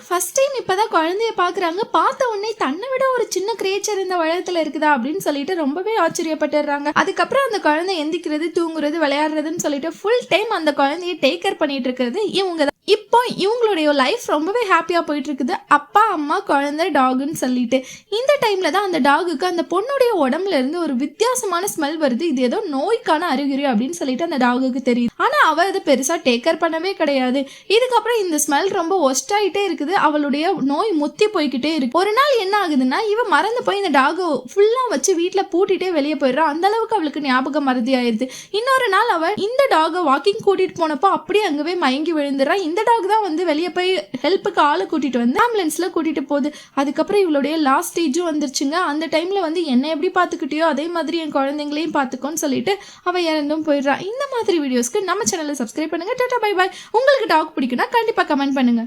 First time இப்பதான் குழந்தைய பாக்குறாங்க. பார்த்த உடனே தன்னை விட ஒரு சின்ன கிரியேச்சர் இந்த உலகத்துல இருக்குதா அப்படின்னு சொல்லிட்டு ரொம்பவே ஆச்சரியப்பட்டுறாங்க. அதுக்கப்புறம் அந்த குழந்தை எந்திக்கிறது, தூங்குறது, விளையாடுறதுன்னு சொல்லிட்டு ஃபுல் டைம் அந்த குழந்தைய டேக் கேர் பண்ணிட்டு இருக்கிறது இவங்க தான். இப்போ இவங்களுடைய லைஃப் ரொம்பவே ஹாப்பியா போயிட்டு இருக்குது. அப்பா, அம்மா, குழந்தை, டாகுன்னு சொல்லிட்டு இந்த டைம்ல தான் அந்த டாகுக்கு அந்த பொண்ணுடைய உடம்புல இருந்து ஒரு வித்தியாசமான ஸ்மெல் வருது. இது ஏதோ நோய்க்கான அறிகுறி அப்படின்னு சொல்லிட்டு அந்த டாகுக்கு தெரியுது. ஆனா அவ அதை பெருசா டேக் கேர் பண்ணவே கிடையாது. இதுக்கப்புறம் இந்த ஸ்மெல் ரொம்ப ஒஸ்ட் ஆயிட்டே இருக்குது. அவளுடைய நோய் முத்தி போய்கிட்டே இருக்கு. ஒரு நாள் என்ன ஆகுதுன்னா, இவ மறந்து போய் இந்த டாகு ஃபுல்லா வச்சு வீட்டுல பூட்டிட்டே வெளியே போயிடுறா. அந்த அளவுக்கு அவளுக்கு ஞாபகம் மறதி ஆயிருது. இன்னொரு நாள் அவ இந்த டாகை வாக்கிங் கூட்டிட்டு போனப்போ அப்படியே அங்கவே மயங்கி விழுந்துடுறா. இந்த டாக் தான் வந்து வெளியே போய் ஹெல்ப்புக்கு ஆளை கூட்டிட்டு வந்து ஆம்புலன்ஸ்ல கூட்டிட்டு போகுது. அதுக்கப்புறம் இவளுடைய லாஸ்ட் ஸ்டேஜும் வந்துருச்சுங்க. அந்த டைம்ல வந்து என்ன எப்படி பாத்துக்கிட்டியோ அதே மாதிரி என் குழந்தைங்களையும் பாத்துக்கோன்னு சொல்லிட்டு அவ இறந்தும் போயிடுறா. இந்த மாதிரி வீடியோஸ்க்கு நம்ம சேனலை சப்ஸ்கிரைப் பண்ணுங்க. Tata, bye bye. உங்களுக்கு டாக் பிடிக்கும்னா கண்டிப்பா கமெண்ட் பண்ணுங்க.